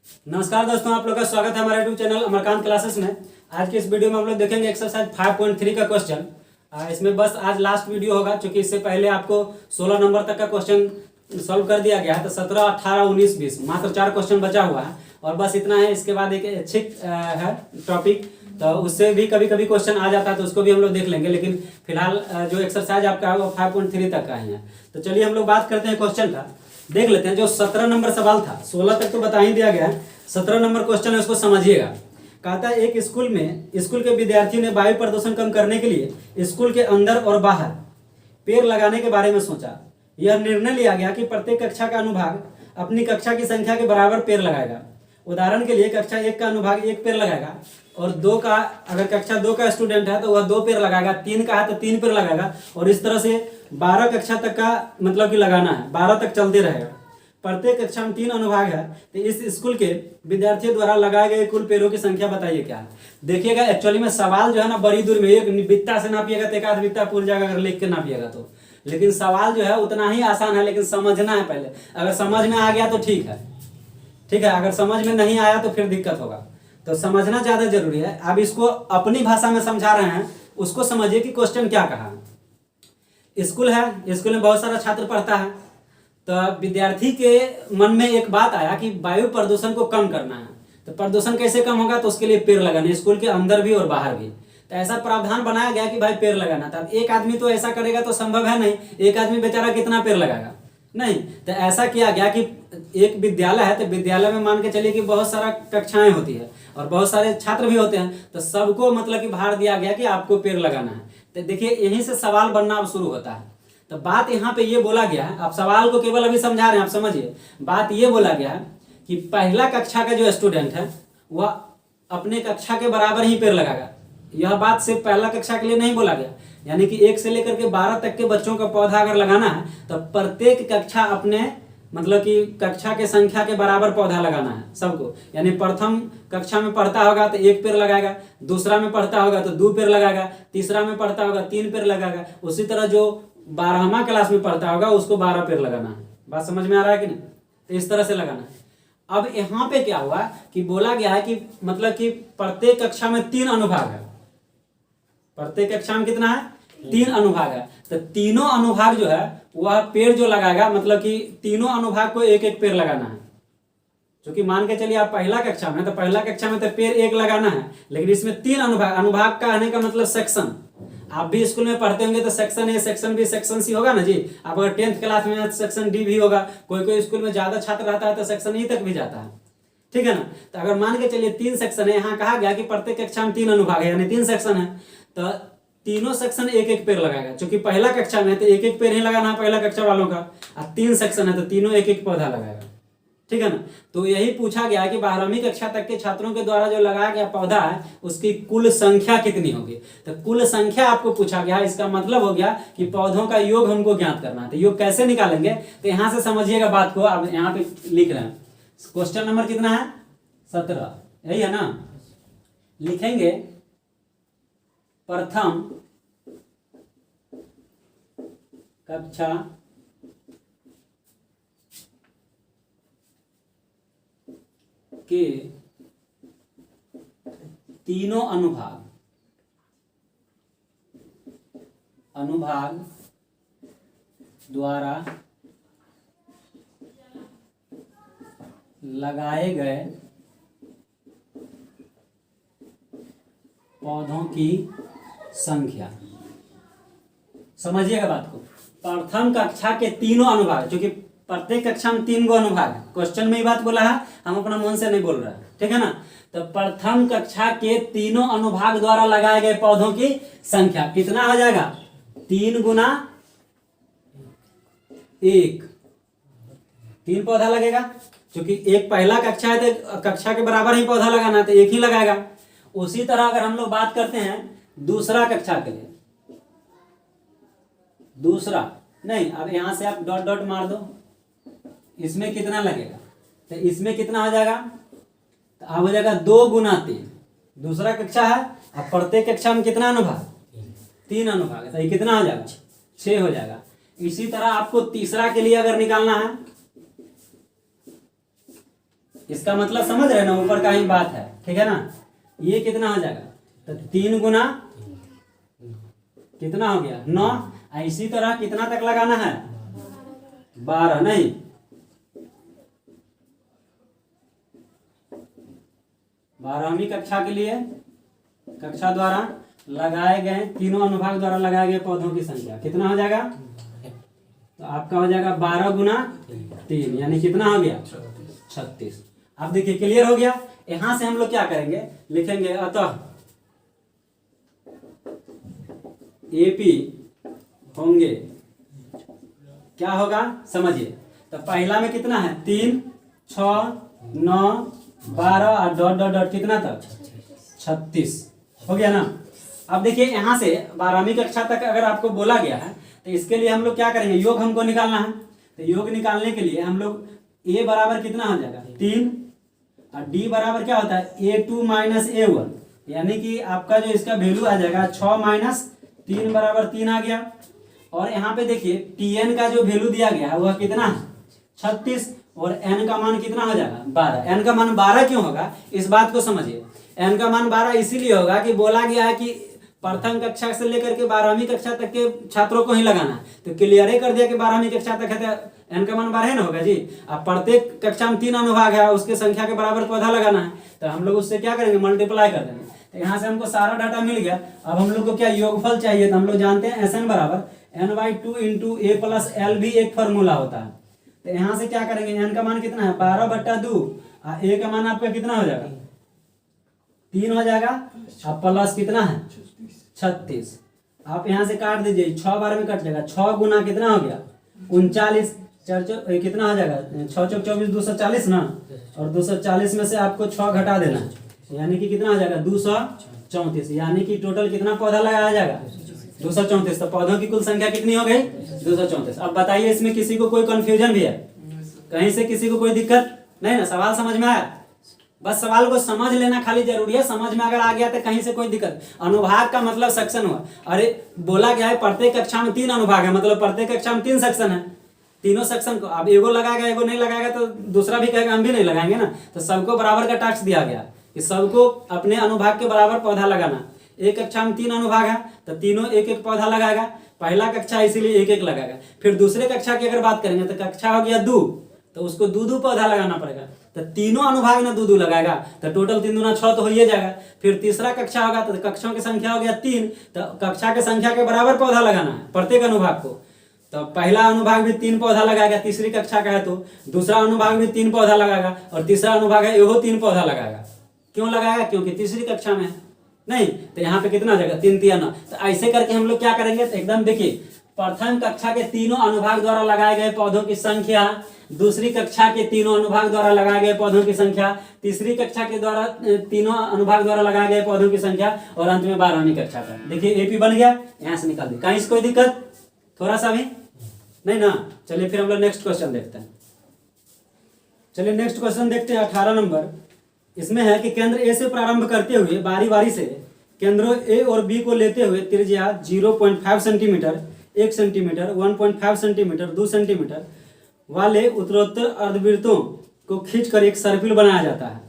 नमस्कार दोस्तों, आप लोग का स्वागत है हमारे यूट्यूब चैनल अमरकांत क्लासेस में। आज की इस वीडियो में हम लोग देखेंगे एक्सरसाइज 5.3 का क्वेश्चन। इसमें बस आज लास्ट वीडियो होगा, क्योंकि इससे पहले आपको 16 नंबर तक का क्वेश्चन सॉल्व कर दिया गया है। तो 17, 18, 19, 20 मात्र 4 क्वेश्चन बचा हुआ है और बस इतना है। इसके बाद एक ऐच्छिक है टॉपिक, तो उससे भी कभी कभी क्वेश्चन आ जाता है, तो उसको भी हम लोग देख लेंगे। लेकिन फिलहाल जो एक्सरसाइज आपका है वो 5.3 तक का ही है। तो चलिए हम लोग बात करते हैं क्वेश्चन का, देख लेते हैं। जो 17 नंबर सवाल था, 16 तक तो बता ही दिया गया है, 17 नंबर क्वेश्चन है, उसको समझिएगा। कहता है एक स्कूल के विद्यार्थियों ने वायु प्रदूषण कम करने के लिए स्कूल के अंदर और बाहर पेड़ लगाने के बारे में सोचा। यह निर्णय लिया गया कि प्रत्येक कक्षा का अनुभाग अपनी कक्षा की संख्या के बराबर पेड़ लगाएगा। उदाहरण के लिए कक्षा 1 का अनुभाग 1 पेड़ लगाएगा और 2 का, अगर कक्षा 2 का स्टूडेंट है तो वह 2 पेड़ लगाएगा, 3 का है तो 3 पेड़ लगाएगा, और इस तरह से 12 कक्षा तक का मतलब कि लगाना है, 12 तक चलते रहेगा। प्रत्येक कक्षा में 3 अनुभाग है, तो इस स्कूल के विद्यार्थियों द्वारा लगाए गए कुल पेड़ों की संख्या बताइए क्या है। देखिएगा एक्चुअली में सवाल जो है ना बड़ी दूर में, एक बित्ता से नापिएगा तो एक आध बित्ता पूर जाएगा अगर लिख के नापिएगा तो। लेकिन सवाल जो है उतना ही आसान है, लेकिन समझना है पहले। अगर समझ में आ गया तो ठीक है, अगर समझ में नहीं आया तो फिर दिक्कत होगा। तो समझना ज्यादा जरूरी है। अब इसको अपनी भाषा में समझा रहे हैं, उसको समझिए कि क्वेश्चन क्या कहा। स्कूल है, स्कूल में बहुत सारा छात्र पढ़ता है, तो विद्यार्थी के मन में एक बात आया कि वायु प्रदूषण को कम करना है। तो प्रदूषण कैसे कम होगा, तो उसके लिए पेड़ लगाने, स्कूल के अंदर भी और बाहर भी। तो ऐसा प्रावधान बनाया गया कि भाई पेड़ लगाना था। एक आदमी तो ऐसा करेगा तो संभव है नहीं, एक आदमी बेचारा कितना पेड़ लगाएगा, नहीं। तो ऐसा किया गया कि एक विद्यालय है, तो विद्यालय में मान के चलिए कि बहुत सारा कक्षाएं होती है और बहुत सारे छात्र भी होते हैं, तो सबको मतलब कि भार दिया गया कि आपको पेड़ लगाना है। तो देखिए यहीं से सवाल बनना अब शुरू होता है। तो बात यहाँ पे ये बोला गया है, आप सवाल को केवल अभी समझा रहे हैं, आप समझिए। बात ये बोला गया है कि पहला कक्षा का जो स्टूडेंट है वह अपने कक्षा के बराबर ही पेड़ लगाएगा। यह बात सिर्फ पहला कक्षा के लिए नहीं बोला गया, यानी कि 1 से लेकर के 12 तक के बच्चों का पौधा अगर लगाना है तो प्रत्येक कक्षा अपने मतलब कि कक्षा के संख्या के बराबर पौधा लगाना है सबको। यानी प्रथम कक्षा में पढ़ता होगा तो 1 पेड़ लगाएगा, दूसरा में पढ़ता होगा तो 2 पेड़ लगाएगा, तीसरा में पढ़ता होगा 3 पेड़ लगाएगा। उसी तरह जो 12वां क्लास में पढ़ता होगा उसको 12 पेड़ लगाना है। बात समझ में आ रहा है कि नहीं? तो इस तरह से लगाना है। अब यहाँ पे क्या हुआ कि बोला गया है कि मतलब कि प्रत्येक कक्षा में 3 अनुभाग है। प्रत्येक कक्षा में कितना है? 3 अनुभाग है। तो तीनों अनुभाग जो है वह पेड़ जो लगाएगा, मतलब कि तीनों अनुभाग को 1-1 पेड़ लगाना है। क्योंकि मान के चलिए आप पहला कक्षा में, तो पहला कक्षा में तो पेड़ 1 लगाना है, लेकिन इसमें 3 अनुभाग, अनुभाग का आने का मतलब सेक्शन। आप भी स्कूल में पढ़ते होंगे तो section A, section B, section C होगा ना जी। आप अगर 10th क्लास में है तो सेक्शन डी भी होगा। कोई स्कूल में ज्यादा छात्र रहता है तो सेक्शन ई तक भी जाता है, ठीक है ना। तो अगर मान के चलिए 3 सेक्शन है, यहाँ कहा गया कि प्रत्येक कक्षा में 3 अनुभाग है, यानी 3 सेक्शन है, तो तीनों सेक्शन 1-1 पेड़ लगाएगा। क्योंकि पहला कक्षा में तो 1-1 पेड़ ही लगाना है पहला कक्षा वालों का, और 3 सेक्शन है तो तीनों 1-1 पौधा लगाएगा, ठीक है ना। तो यही पूछा गया कि 12वीं कक्षा तक के छात्रों के द्वारा जो लगाया गया पौधा है उसकी कुल संख्या कितनी होगी। तो कुल संख्या आपको पूछा गया, इसका मतलब हो गया कि पौधों का योग हमको ज्ञात करना है। तो योग कैसे निकालेंगे, तो यहां से समझिएगा बात को। अब यहाँ पे लिख रहे हैं क्वेश्चन नंबर कितना है, 17, यही है ना। लिखेंगे प्रथम कक्षा के तीनों अनुभाग द्वारा लगाए गए पौधों की संख्या। समझिएगा बात को। प्रथम कक्षा के तीनों अनुभाग, क्योंकि प्रत्येक कक्षा में 3 गो अनुभाग है, क्वेश्चन में ही बात बोला है, हम अपना मन से नहीं बोल रहे हैं, ठीक है ना। तो प्रथम कक्षा के तीनों अनुभाग द्वारा लगाए गए पौधों की संख्या कितना हो जाएगा, 3 गुना 1, 3 पौधा लगेगा। क्योंकि एक पहला कक्षा है तो कक्षा के बराबर ही पौधा लगाना, तो 1 ही लगाएगा। उसी तरह अगर हम लोग बात करते हैं दूसरा कक्षा के लिए, दूसरा नहीं, अब यहां से आप डॉट डॉट मार दो, इसमें कितना लगेगा, तो इसमें कितना हो जाएगा, तो अब हो जाएगा 2 गुना 3। दूसरा कक्षा है, अब प्रत्येक कक्षा में कितना अनुभाग, 3 अनुभाग है, तो ये कितना हो जाएगा, 6 हो जाएगा। इसी तरह आपको तीसरा के लिए अगर निकालना है इसका मतलब समझ रहे ना, ऊपर का ही बात है, ठीक है ना। ये कितना हो जाएगा, तो 3 गुना कितना हो गया 9। इसी तरह कितना तक लगाना है 12, नहीं 12वीं कक्षा के लिए कक्षा द्वारा लगाए गए तीनों अनुभाग द्वारा लगाए गए पौधों की संख्या कितना हो जाएगा, तो आपका हो जाएगा 12 गुना 3 यानी कितना हो गया 36। अब देखिए क्लियर हो गया। यहां से हम लोग क्या करेंगे, लिखेंगे अतः एपी होंगे, क्या होगा समझिए। तो पहला में कितना है 3, 6, 9, 12 और डॉट डॉट डॉट कितना तक 36 हो गया ना। अब देखिए यहां से 12वीं कक्षा तक अगर आपको बोला गया है तो इसके लिए हम लोग क्या करेंगे, योग हमको निकालना है। तो योग निकालने के लिए हम लोग a बराबर कितना हो जाएगा 3 और d बराबर क्या होता है a2 माइनस a1, यानी कि आपका जो इसका वैल्यू आ जाएगा 6 माइनस 3 बराबर 3 आ गया। और यहाँ पे देखिए tn का जो वैल्यू दिया गया है वह कितना है 36 और n का मान कितना हो जाएगा 12। n का मान 12 क्यों होगा इस बात को समझिए। n का मान 12 इसीलिए होगा कि बोला गया है कि प्रथम कक्षा से लेकर के 12वीं कक्षा तक के छात्रों को ही लगाना है। तो क्लियर ही कर दिया कि 12वीं कक्षा तक है तो n का मान 12 ना होगा जी। अब प्रत्येक कक्षा में 3 अनुभाग है, उसके संख्या के बराबर पौधा लगाना है, तो हम लोग उससे क्या करेंगे मल्टीप्लाई कर देंगे। तो यहाँ से हमको सारा डाटा मिल गया। अब हम लोग को क्या योगफल चाहिए, तो हम लोग जानते हैं SN बराबर n/2 into a plus L भी एक फॉर्मूला होता है। तो यहाँ से क्या करेंगे, n का मान कितना है 12/2 और a का मान आपका कितना हो जाएगा 3 हो जाएगा। अब प्लस कितना है 36। आप यहाँ से काट दीजिए, 6 बार में कट जाएगा, 6 गुना कितना हो गया 39, कितना हो जाएगा 6 चौक 24 240 ना, और 240 में से आपको 6 घटा देना है, यानी कि कितना हो जाएगा 234, यानी कि टोटल कितना पौधा लगाया जाएगा 234। तो पौधों की कुल संख्या कितनी हो गई 234। अब बताइए इसमें किसी को कोई कंफ्यूजन भी है, कहीं से किसी को कोई दिक्कत नहीं ना, सवाल समझ में आया। बस सवाल को समझ लेना खाली जरूरी है, समझ में अगर आ गया तो कहीं से कोई दिक्कत। अनुभाग का मतलब सेक्शन हुआ, अरे बोला गया है प्रत्येक कक्षा में 3 अनुभाग है, मतलब प्रत्येक कक्षा में 3 सेक्शन है। तीनों सेक्शन को अब एगो लगाएगा एगो नहीं लगाएगा तो दूसरा भी कहेगा हम भी नहीं लगाएंगे ना। तो सबको बराबर का टास्क दिया गया कि सबको अपने अनुभाग के बराबर पौधा लगाना। एक कक्षा में 3 अनुभाग है तो तीनों एक एक पौधा लगाएगा, पहला कक्षा इसीलिए एक एक लगाएगा। फिर दूसरे कक्षा की अगर बात करेंगे तो कक्षा हो गया 2, तो उसको 2 पौधा लगाना पड़ेगा। तो तीनों अनुभाग में 2 लगाएगा तो टोटल 3 दूना 6 तो हो ही जाएगा। फिर तीसरा कक्षा होगा तो कक्षों की संख्या हो गया 3, तो कक्षा की संख्या के बराबर पौधा लगाना है प्रत्येक अनुभाग को। तो पहला अनुभाग भी 3 पौधा लगाएगा, तीसरी कक्षा का है तो दूसरा अनुभाग भी 3 पौधा लगाएगा, और तीसरा अनुभाग है वो 3 पौधा लगाएगा। क्यों लगाएगा, क्योंकि तीसरी कक्षा में है नहीं। तो यहाँ पे कितना हो जाएगा 3 3 9। तो ऐसे करके हम लोग क्या करेंगे, तो एकदम देखिए प्रथम कक्षा के तीनों अनुभाग द्वारा लगाए गए पौधों की संख्या, दूसरी कक्षा के तीनों अनुभाग द्वारा लगाए गए पौधों की संख्या, तीसरी कक्षा के द्वारा तीनों अनुभाग द्वारा लगाए गए पौधों की संख्या, और अंत में 12वीं कक्षा का। देखिए एपी बन गया, यहाँ से निकाल दी, कहीं से कोई दिक्कत थोड़ा सा भी नहीं ना। चलिए फिर हम लोग नेक्स्ट क्वेश्चन देखते हैं। चलिए नेक्स्ट क्वेश्चन देखते हैं 18 नंबर। इसमें है कि केंद्र ए से प्रारंभ करते हुए बारी बारी से केंद्रों ए और बी को लेते हुए त्रिज्या 0.5 सेंटीमीटर, 1 सेंटीमीटर, 1.5 सेंटीमीटर, 2 सेंटीमीटर वाले उत्तरोत्तर अर्धवृत्तों को खींचकर एक सर्पिल बनाया जाता है।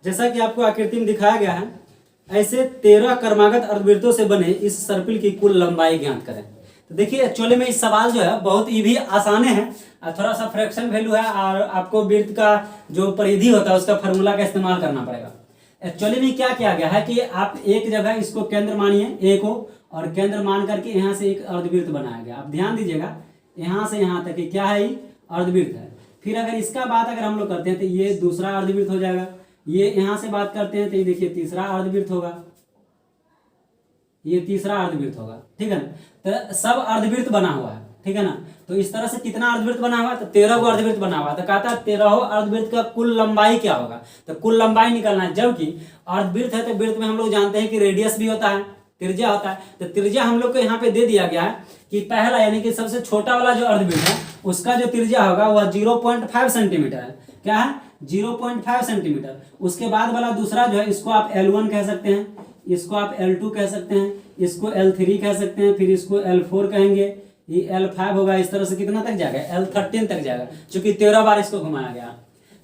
जैसा कि आपको आकृति में दिखाया गया है, ऐसे 13 क्रमागत अर्धवृत्तों से बने इस सर्पिल की कुल लंबाई ज्ञात करें। तो देखिए एक्चुअली में इस सवाल जो है बहुत ही भी आसान है, थोड़ा सा फ्रैक्शन वैल्यू है और आपको वृत्त का जो परिधि होता है उसका फार्मूला का इस्तेमाल करना पड़ेगा। एक्चुअली में क्या किया गया है कि आप एक जगह इसको केंद्र मानिए ए को, और केंद्र मान करके यहाँ से एक अर्धवृत्त बनाया गया। आप ध्यान दीजिएगा यहाँ से यहाँ तक क्या है अर्धवृत्त है। फिर अगर इसका बात अगर हम लोग करते हैं तो ये दूसरा अर्धवृत्त हो जाएगा, ये यहाँ से बात करते हैं तो ये देखिए तीसरा अर्धवृत्त होगा, ये तीसरा अर्धवृत्त होगा, ठीक है ना। तो सब अर्धवृत्त बना हुआ है, ठीक है ना। तो इस तरह से कितना अर्धवृत्त बना हुआ है, तो 13 को अर्धवृत्त बना हुआ है। तो कहता है 13 अर्धवृत्त का कुल लंबाई क्या होगा, तो कुल लंबाई निकालना है। जबकि अर्धवृत्त है तो वृत्त में हम लोग जानते हैं कि रेडियस भी होता है, त्रिज्या होता है। तो त्रिज्या हम लोग को यहाँ पे दे दिया गया है कि पहला यानी कि सबसे छोटा वाला जो अर्धवृत्त है उसका जो त्रिज्या होगा वह 0.5 सेंटीमीटर है। क्या है 0.5 सेंटीमीटर। उसके बाद वाला दूसरा जो है इसको आप L1 कह सकते हैं, इसको आप L2 कह सकते हैं, इसको L3 कह सकते हैं, फिर इसको L4 कहेंगे, ये L5 होगा। इस तरह से कितना तक जाएगा L13 तक जाएगा, क्योंकि 13 बार इसको घुमाया गया।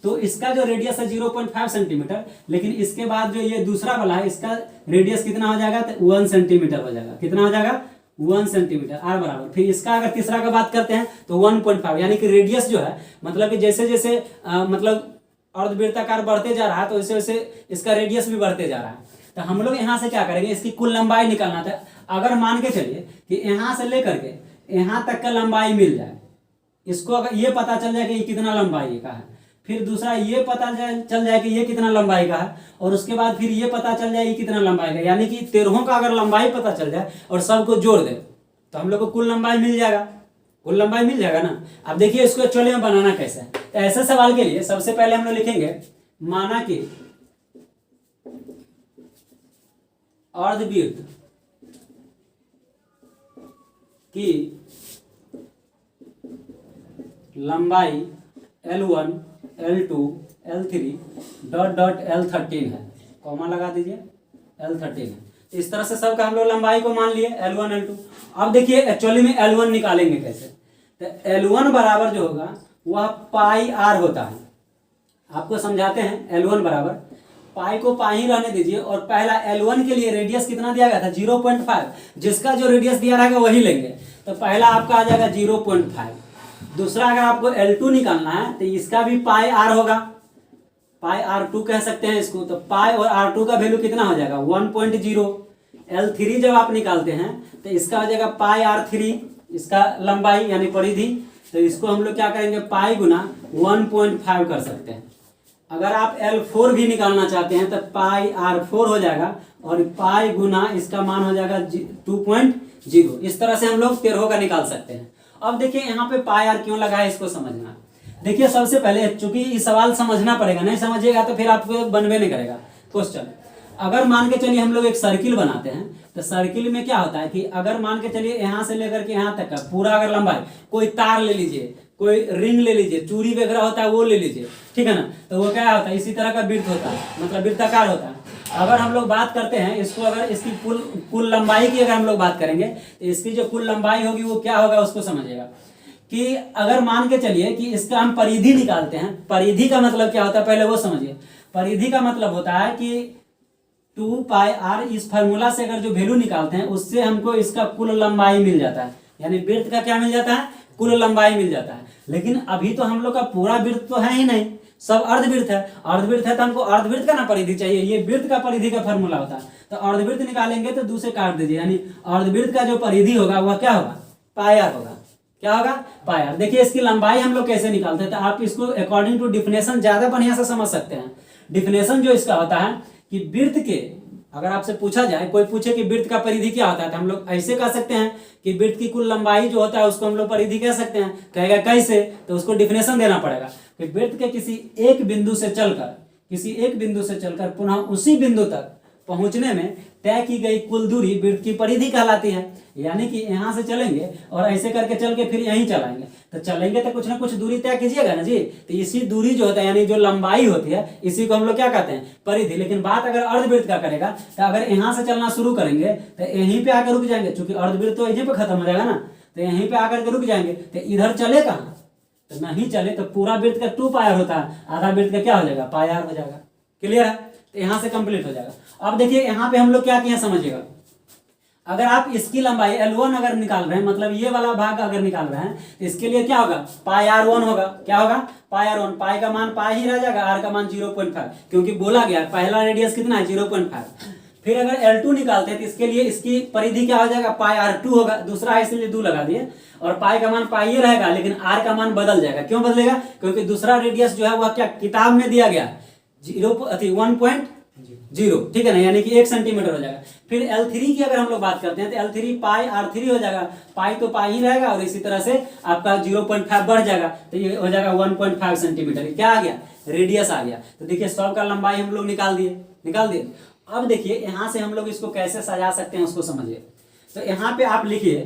तो इसका जो रेडियस है 0.5 सेंटीमीटर, लेकिन इसके बाद जो ये दूसरा वाला है इसका रेडियस कितना हो जाएगा, तो 1 सेंटीमीटर हो जाएगा। कितना हो जाएगा, 1 सेंटीमीटर, आर बराबर। फिर इसका अगर तीसरा का बात करते हैं तो 1.5, यानी कि रेडियस जो है मतलब कि जैसे जैसे मतलब अर्धवृत्ताकार बढ़ते जा रहा है तो वैसे वैसे इसका रेडियस भी बढ़ते जा रहा है। तो हम लोग यहाँ से क्या करेंगे, इसकी कुल लंबाई निकालना था। अगर मान के चलिए कि यहाँ से लेकर के यहाँ तक का लंबाई मिल जाए, इसको अगर ये पता चल जाए कि ये कितना लंबाई का है, फिर दूसरा ये पता चल जाए कि ये कितना लंबाई का है, और उसके बाद फिर ये पता चल जाए ये कितना लंबाई का, यानी कि 13 का अगर लंबाई पता चल जाए और सबको जोड़ दे तो हम लोग को कुल लंबाई मिल जाएगा। कुल लंबाई मिल जाएगा ना। अब देखिए इसको एक्चुअली में बनाना कैसे है। तो ऐसे सवाल के लिए सबसे पहले हम लोग लिखेंगे, माना कि अर्धवृत्त की लंबाई L1, L2, L3 dot dot L13 है, कॉमा लगा दीजिए, L13 है। इस तरह से सबका हम लोग लंबाई को मान लिए L1, L2। अब देखिए एक्चुअली में L1 निकालेंगे कैसे। तो L1 बराबर जो होगा वह पाई आर होता है। आपको समझाते हैं। L1 बराबर पाई को पाई ही रहने दीजिए, और पहला L1 के लिए रेडियस कितना दिया गया था, 0.5। जिसका जो रेडियस दिया रहेगा वही लेंगे। तो पहला आपका आ जाएगा 0.5। दूसरा अगर आपको L2 निकालना है तो इसका भी पाई आर होगा, पाई R2 कह सकते हैं इसको। तो पाई और R2 का वैल्यू कितना हो जाएगा, 1.0। L3 जब आप निकालते हैं तो इसका हो जाएगा पाई R3, इसका लंबाई यानी परिधि। तो इसको हम लोग क्या करेंगे, पाई गुना 1.5 कर सकते हैं। अगर आप L4 भी निकालना चाहते हैं तो पाई R4 हो जाएगा, और पाई गुना इसका मान हो जाएगा 2.0। इस तरह से हम लोग 13 का निकाल सकते हैं। अब देखिए यहाँ पे पाई आर क्यों लगा है, इसको समझना। देखिए सबसे पहले, चूंकि ये सवाल समझना पड़ेगा, नहीं समझिएगा तो फिर आपको बनवे नहीं करेगा क्वेश्चन। अगर मान के चलिए हम लोग एक सर्किल बनाते हैं, तो सर्किल में क्या होता है कि अगर मान के चलिए यहाँ से लेकर के यहाँ तक का पूरा अगर लंबाई, कोई तार ले लीजिए, कोई रिंग ले लीजिए, चूड़ी वगैरह होता है वो ले लीजिए, ठीक है ना। तो वो क्या होता है, इसी तरह का वृत्त होता है, मतलब वृत्ताकार होता है। अगर हम लोग बात करते हैं इसको, अगर इसकी कुल लंबाई की अगर हम लोग बात करेंगे तो इसकी जो कुल लंबाई होगी वो क्या होगा, उसको समझिएगा। कि अगर मान के चलिए कि इसका हम परिधि निकालते हैं, परिधि का मतलब क्या होता है पहले वो समझिए। परिधि का मतलब होता है कि 2 पाई आर, इस फार्मूला से अगर जो वैल्यू निकालते हैं उससे हमको इसका कुल लंबाई मिल जाता है, यानी वृत्त का क्या मिल जाता है, कुल लंबाई मिल जाता है। लेकिन अभी तो हम लोग का पूरा वृत्त तो है ही नहीं, सब अर्धवृत्त है। अर्धवृत्त है तो हमको अर्धवृत्त का ना परिधि चाहिए, ये वृत्त का परिधि का फार्मूला होता है। तो अर्धवृत्त निकालेंगे तो 2 से काट दीजिए, यानी अर्धवृत्त का जो परिधि होगा वह क्या होगा, पाई आर होगा। क्या होगा, पाई आर। देखिए इसकी लंबाई हम लोग कैसे निकालते हैं, तो आप इसको अकॉर्डिंग टू डिफिनेशन ज्यादा बढ़िया से समझ सकते हैं। डिफिनेशन जो इसका होता है कि वृत्त के, अगर आपसे पूछा जाए, कोई पूछे कि वृत्त का परिधि क्या होता है, तो हम लोग ऐसे कह सकते हैं कि वृत्त की कुल लंबाई जो होता है उसको हम लोग परिधि कह सकते हैं। कहेगा कैसे, तो उसको डिफिनेशन देना पड़ेगा कि वृत्त के किसी एक बिंदु से चलकर पुनः उसी बिंदु तक पहुंचने में तय की गई कुल दूरी वृत्त की परिधि कहलाती है। यानी कि यहाँ से चलेंगे और ऐसे करके चल के फिर यहीं चलाएंगे, तो चलेंगे तो कुछ ना कुछ दूरी तय कीजिएगा ना जी। तो इसी दूरी जो होता है, यानी जो लंबाई होती है, इसी को हम लोग क्या कहते हैं, परिधि। लेकिन बात अगर अर्धवृत्त का करेगा तो अगर यहाँ से चलना शुरू करेंगे तो यहीं पे आकर रुक जाएंगे, चूंकि अर्धवृत्त तो यहीं पे खत्म हो जाएगा ना, तो यहीं पे आकर के रुक जाएंगे। तो इधर चले कहाँ, तो नहीं चले तो पूरा वृत्त का 2 पाई आर होता है, आधा वृत्त का क्या हो जाएगा, पाई आर हो जाएगा। क्लियर है, तो यहाँ से कंप्लीट हो जाएगा। अब देखिए यहाँ पे हम लोग क्या किए समझिएगा। अगर आप इसकी लंबाई L1 अगर निकाल रहे हैं, मतलब ये वाला भाग अगर निकाल रहे हैं, तो इसके लिए क्या होगा, पाई R1 होगा। क्या होगा, पाई R1। पाई का मान पाई ही रह जाएगा, आर का मान 0.5, क्योंकि बोला गया पहला रेडियस कितना है, 0.5। फिर अगर L2 निकालते हैं तो इसके लिए इसकी परिधि क्या हो जाएगा, पाई R2 होगा। दूसरा है इसलिए 2 लगा दिए, और पाई का मान पाई ही रहेगा, लेकिन आर का मान बदल जाएगा। क्यों बदलेगा, क्योंकि दूसरा रेडियस जो है वह क्या किताब में दिया गया 1.0, ठीक है ना, यानी कि 1 सेंटीमीटर हो जाएगा। फिर L3 की अगर हम लोग बात करते हैं तो L3 पाई R3 हो जाएगा, पाई तो पाई ही रहेगा, और इसी तरह से आपका 0.5 बढ़ जाएगा, तो ये हो जाएगा 1.5 सेंटीमीटर। क्या आ गया, रेडियस आ गया। तो देखिए सब का लंबाई हम लोग निकाल दिए। अब देखिए यहाँ से हम लोग इसको कैसे सजा सकते हैं उसको समझिए। तो यहाँ पे आप लिखिए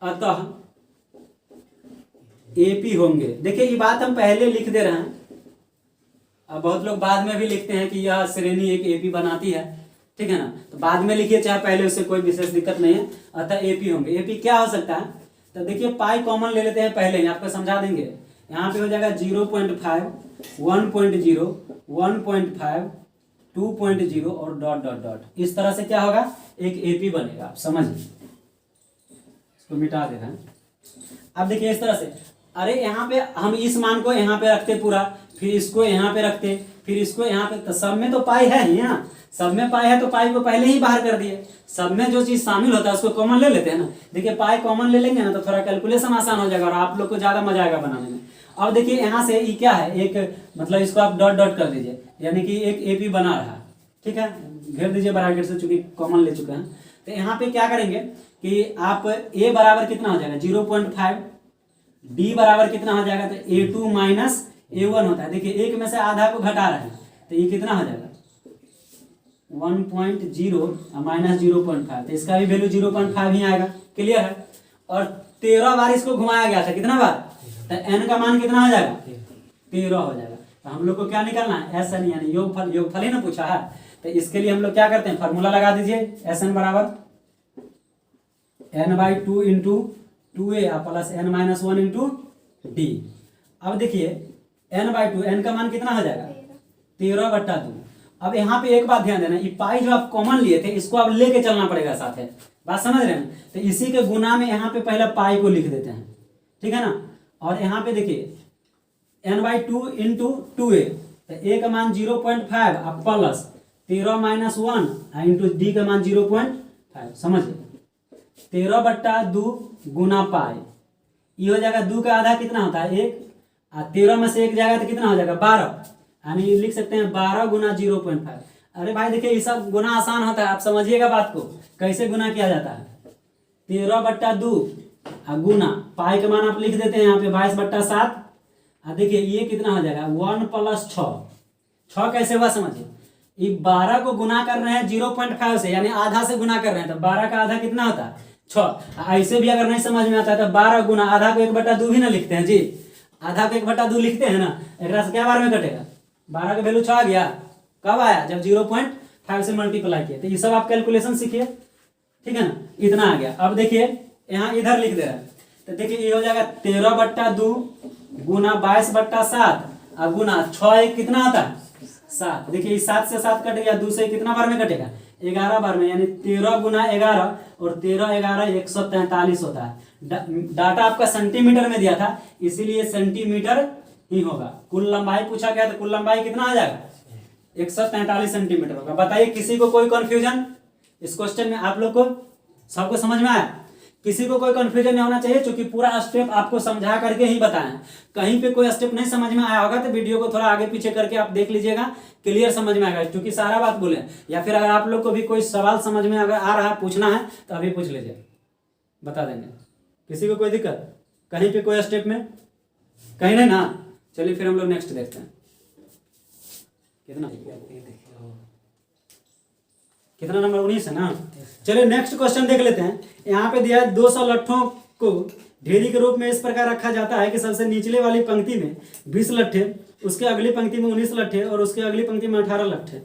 अतः AP होंगे। देखिए ये बात हम पहले लिख दे रहे हैं, अब बहुत लोग बाद में भी लिखते हैं कि यह श्रेणी एक AP बनाती है, ठीक है ना। तो बाद में लिखिए चाहे पहले, उससे कोई विशेष दिक्कत नहीं है। अतः AP होंगे। AP क्या हो सकता है, तो देखिए पाई कॉमन ले लेते हैं पहले ही, आपको समझा देंगे। यहाँ पे हो जाएगा 0.5 1.0, 1.5, 2.0 और डॉट डॉट डॉट। इस तरह से क्या होगा, एक एपी बनेगा। आप समझिए, इसको मिटा दे रहे हैं। अब देखिए इस तरह से, अरे यहाँ पे हम इस मान को यहाँ पे रखते पूरा, फिर इसको यहाँ पे रखते, फिर इसको यहाँ पे, तो सब में तो पाई है ही ना, सब में पाई है तो पाई को पहले ही बाहर कर दिए। सब में जो चीज शामिल होता है उसको कॉमन ले लेते हैं ना। देखिए पाई कॉमन ले लेंगे ना तो थोड़ा कैलकुलेशन आसान हो जाएगा और आप लोग को ज्यादा मजा आएगा बनाने में। अब देखिए यहाँ से ये क्या है, एक मतलब इसको आप डॉट डॉट कर दीजिए, यानी कि एक एपी बना रहा है। ठीक है, घेर दीजिए ब्रैकेट से, चूंकि कॉमन ले चुके हैं। तो यहाँ पे क्या करेंगे कि आप ए बराबर कितना हो जाएगा 0.5, डी बराबर कितना हो जाएगा, तो A2 माइनस A1 होता है। देखिए एक में से आधा को घटा रहे हैं तो ये कितना हो जाएगा 1.0 माइनस 0.5, तो इसका भी वैल्यू 0.5 ही आएगा। क्लियर है। और 13 बार इसको घुमाया गया था, कितना बार, तो n का मान कितना हो जाएगा 13 हो जाएगा। तो हम लोग को क्या निकालना है, SN यानी योगफल ही ना पूछा है। तो इसके लिए हम लोग क्या करते हैं, फॉर्मूला लगा दीजिए, SN बराबर n/2 into 2a plus n-1 into D. अब देखिए n/2, n का मान कितना हो जाएगा 13/2। अब यहाँ पे एक बात ध्यान देना, ये पाई जो आप कॉमन लिए थे इसको अब लेके चलना पड़ेगा साथ है, बात समझ रहे हैं। तो इसी के गुना में यहाँ पे पहले पाई को लिख देते हैं, ठीक है ना। और यहाँ पे देखिए n/2 इंटू 2a, तो a का मान 0.5 अब प्लस 13-1 इंटू डी का मान 0.5। समझिए 13/2 गुना पाई, ये हो जाएगा 2 का आधा कितना होता है 1, 13 में से 1 जाएगा तो कितना हो जाएगा 12, यानी लिख सकते हैं 12 गुना 0.5। अरे भाई देखिए ये सब गुना आसान होता है, आप समझिएगा बात को कैसे गुना किया जाता है। 13/2 गुना पाई का मान आप लिख देते हैं यहाँ पे 22/7। देखिए ये कितना हो जाएगा 1 + 6 कैसे हुआ समझिए, ये 12 को गुना कर रहे हैं 0.5 से, यानी आधा से गुना कर रहे हैं, तो 12 का आधा कितना होता है 6। ऐसे भी अगर नहीं समझ में आता है तो 12 गुना आधा को 1/2 भी ना लिखते हैं जी, आधा को 1/2 लिखते हैं ना, एक से क्या बार में कटेगा 12 का वैल्यू 6 आ गया, कब आया जब 0.5 से मल्टीप्लाई किया। तो ये सब आप कैलकुलेशन सीखिए, ठीक है ना, इतना आ गया। अब देखिए यहाँ इधर लिख दे रहा है, तो देखिए ये हो जाएगा 13/2 गुना 22/7 और गुना 6 कितना आता है 7। देखिए 7 से 7 कट गया, 2 से कितना बार में कटेगा 11 बार में, यानी 13 गुना 11 और 13 11 143 होता है। डाटा आपका सेंटीमीटर में दिया था इसीलिए सेंटीमीटर ही होगा। कुल लंबाई पूछा गया तो कुल लंबाई कितना आ जाएगा 143 सेंटीमीटर होगा। बताइए किसी को कोई कंफ्यूजन इस क्वेश्चन में, आप लोग को सबको समझ में आया, किसी को कोई कंफ्यूजन नहीं होना चाहिए, क्योंकि पूरा स्टेप आपको समझा करके ही बताया। कहीं पे कोई स्टेप नहीं समझ में आया होगा तो वीडियो को थोड़ा आगे पीछे करके आप देख लीजिएगा, क्लियर समझ में आएगा, क्योंकि सारा बात बोले। या फिर अगर आप लोग को भी कोई सवाल समझ में अगर आ रहा है पूछना है तो अभी पूछ लीजिए, बता देंगे। किसी को कोई दिक्कत कहीं पे कोई स्टेप में, कहीं नहीं ना। चलिए फिर हम लोग नेक्स्ट देखते हैं, कितना नंबर 19 है ना। चलिए नेक्स्ट क्वेश्चन देख लेते हैं। यहाँ पे दिया है 200 लट्ठों को ढेरी के रूप में इस प्रकार रखा जाता है कि सबसे निचले वाली पंक्ति में 20 लट्ठे, उसके अगली पंक्ति में 19 लट्ठे और उसके अगली पंक्ति में 18 लट्ठे।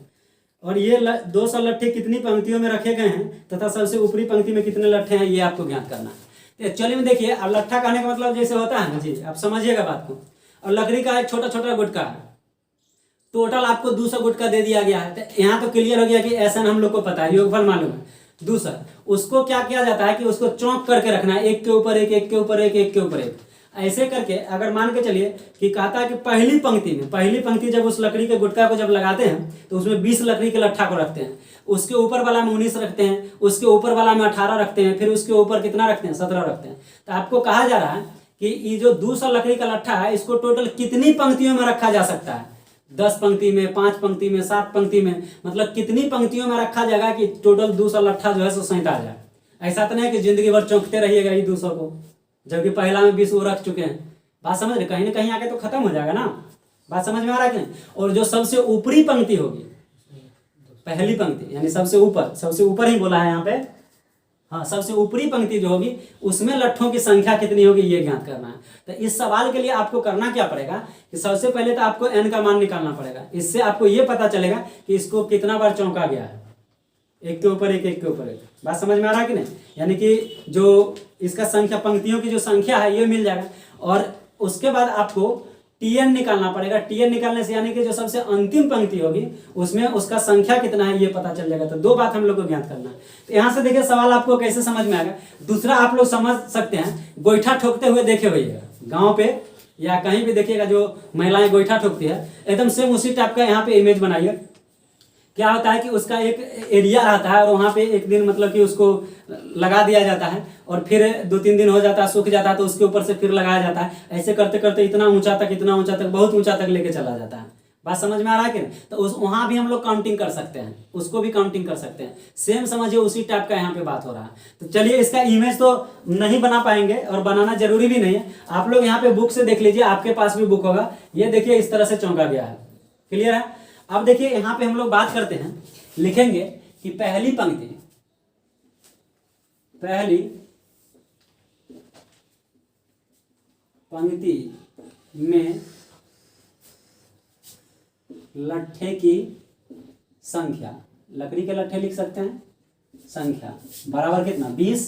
और ये 200 लट्ठे कितनी पंक्तियों में रखे गए हैं तथा सबसे ऊपरी पंक्ति में कितने लट्ठे हैं ये आपको ज्ञात करना है। एक्चुअली में देखिए, अब लट्ठा कहने का मतलब जैसे होता है ना जी, आप समझिएगा बात को। और लकड़ी का एक छोटा छोटा गुटका है, टोटल आपको 200 गुटका दे दिया गया है। तो यहाँ तो क्लियर हो गया कि ऐसा हम लोग को पता है, योगफल मालूम है। दूसरा, उसको क्या किया जाता है कि उसको चौंक करके रखना है, एक के ऊपर एक, एक के ऊपर एक, एक के ऊपर एक, ऐसे करके। अगर मान के चलिए कि कहता है कि पहली पंक्ति जब उस लकड़ी के गुटका को जब लगाते हैं तो उसमें 20 लकड़ी के लट्ठा को रखते हैं, उसके ऊपर वाला में 19 रखते हैं, उसके ऊपर वाला में 18 रखते हैं, फिर उसके ऊपर कितना रखते हैं 17 रखते हैं। तो आपको कहा जा रहा है कि ये जो 200 लकड़ी का लट्ठा है इसको टोटल कितनी पंक्तियों में रखा जा सकता है, 10 पंक्ति में, 5 पंक्ति में, 7 पंक्ति में, मतलब कितनी पंक्तियों में रखा जाएगा कि टोटल 200 लट्ठा जो है सो सहित आ जाए। ऐसा तो नहीं कि जिंदगी भर चौंकते रहिएगा ये 200 को, जबकि पहला में 20 वो रख चुके हैं। बात समझ रहे, कहीं ना कहीं आके तो खत्म हो जाएगा ना। बात समझ में आ रहा है कि नहीं। और जो सबसे ऊपरी पंक्ति होगी, पहली पंक्ति यानी सबसे ऊपर ही बोला है यहाँ पे, हाँ, सबसे ऊपरी पंक्ति जो होगी उसमें लट्ठों की संख्या कितनी होगी ये ज्ञात करना है। तो इस सवाल के लिए आपको करना क्या पड़ेगा कि सबसे पहले तो आपको n का मान निकालना पड़ेगा। इससे आपको ये पता चलेगा कि इसको कितना बार चौंका गया है, एक के ऊपर एक, एक के ऊपर एक। बात समझ में आ रहा है कि नहीं। यानी कि जो इसका संख्या, पंक्तियों की जो संख्या है ये मिल जाएगा। और उसके बाद आपको टीएन निकालना पड़ेगा। टीएन निकालने से यानी कि जो सबसे अंतिम पंक्ति होगी उसमें उसका संख्या कितना है ये पता चल जाएगा। तो दो बात हम लोग को ज्ञात करना है। तो यहाँ से देखिए सवाल आपको कैसे समझ में आएगा। दूसरा आप लोग समझ सकते हैं, गोईठा ठोकते हुए देखे होइएगा गाँव पे या कहीं भी देखिएगा जो महिलाएं गोईठा ठोकती है, एकदम सेम उसी टाइप का यहाँ पे इमेज बनाइए। क्या होता है कि उसका एक एरिया आता है और वहाँ पे एक दिन मतलब कि उसको लगा दिया जाता है और फिर 2-3 दिन हो जाता है, सूख जाता है तो उसके ऊपर से फिर लगाया जाता है। ऐसे करते करते इतना ऊंचा तक बहुत ऊंचा तक लेके चला जाता है। बात समझ में आ रहा है कि नहीं? तो उस वहाँ भी हम लोग काउंटिंग कर सकते हैं, उसको भी काउंटिंग कर सकते हैं। सेम समझिए उसी टाइप का यहाँ पे बात हो रहा है। तो चलिए इसका इमेज तो नहीं बना पाएंगे और बनाना जरूरी भी नहीं है। आप लोग यहाँ पे बुक से देख लीजिए, आपके पास भी बुक होगा। ये देखिए इस तरह से चौंका गया है। क्लियर है? अब देखिए यहाँ पे हम लोग बात करते हैं, लिखेंगे कि पहली पंक्ति में लट्ठे की संख्या, लकड़ी के लट्ठे लिख सकते हैं, संख्या बराबर कितना 20।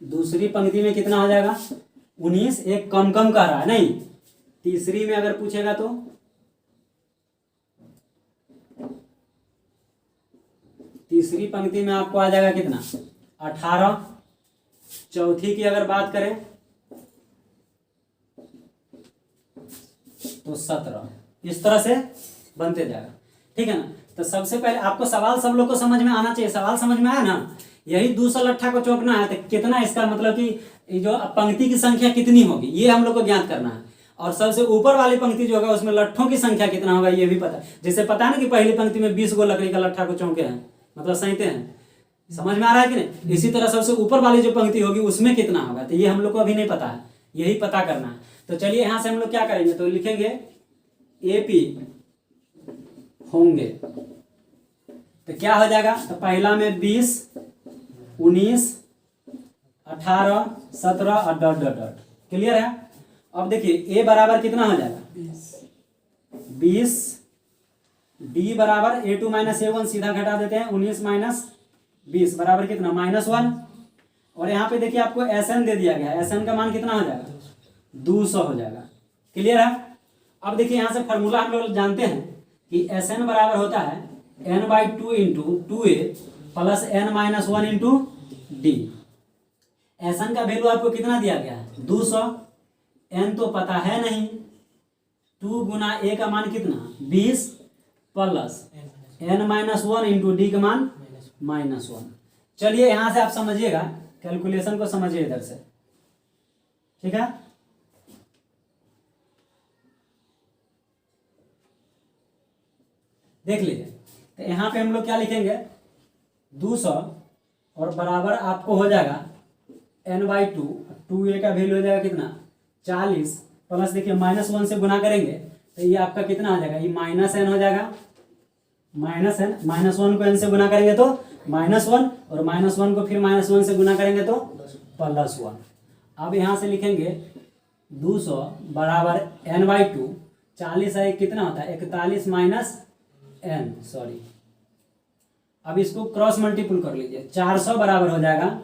दूसरी पंक्ति में कितना हो जाएगा 19। एक कम कह रहा है नहीं, तीसरी में अगर पूछेगा तो तीसरी पंक्ति में आपको आ जाएगा कितना 18। चौथी की अगर बात करें तो 17। इस तरह से बनते जाएगा। ठीक है ना? तो सबसे पहले आपको सवाल सब लोग को समझ में आना चाहिए। सवाल समझ में आया ना? यही 200 लट्ठा को चौंकना है तो कितना इसका मतलब कि जो पंक्ति की संख्या कितनी होगी ये हम लोग को ज्ञात करना है। और सबसे ऊपर वाली पंक्ति जो होगा उसमें लट्ठों की संख्या कितना होगा ये भी पता। जैसे पता है ना कि पहली पंक्ति में 20 गो लकड़ी का लट्ठा को चौंके हैं, मतलब सहीते हैं। समझ में आ रहा है कि नहीं? इसी तरह सबसे ऊपर वाली जो पंक्ति होगी उसमें कितना होगा, तो ये हम लोग को अभी नहीं पता है, यही पता करना है। तो चलिए यहां से हम लोग क्या करेंगे, तो लिखेंगे एपी होंगे। तो क्या हो जाएगा, तो पहला में 20, 19, 18, 17 और डॉट डॉट डॉट। क्लियर है? अब देखिए ए बराबर कितना हो जाएगा 20, डी बराबर a2 माइनस a1 सीधा घटा देते हैं, 19 माइनस 20 बराबर कितना -1। और यहाँ पे देखिए आपको SN दे दिया गया है, SN का मान कितना हो जाएगा 200 हो जाएगा। क्लियर है? अब देखिए यहाँ से फॉर्मूला हम लोग जानते हैं कि SN बराबर होता है n/2 into 2a plus n-1 into D. SN का वैल्यू आपको कितना दिया गया है 200, n तो पता है नहीं, 2 गुना a का मान कितना 20 प्लस n-1 इंटू डी का मान -1। चलिए यहां से आप समझिएगा, कैलकुलेशन को समझिए इधर से। ठीक है? देख लीजिए, तो यहां पे हम लोग क्या लिखेंगे 200 और बराबर आपको हो जाएगा n/2, 2a का वैल्यू हो जाएगा कितना 40 प्लस देखिए -1 से गुना करेंगे तो ये आपका कितना हो जाएगा, ये -n हो जाएगा, -n, -1 को n से गुना करेंगे तो -1 और -1 को फिर -1 से गुना करेंगे तो +1। अब यहाँ से लिखेंगे 200 बराबर n/2, 40 है कितना होता है 41 माइनस n, सॉरी। अब इसको क्रॉस मल्टीपल कर लीजिए, 400 बराबर हो जाएगा,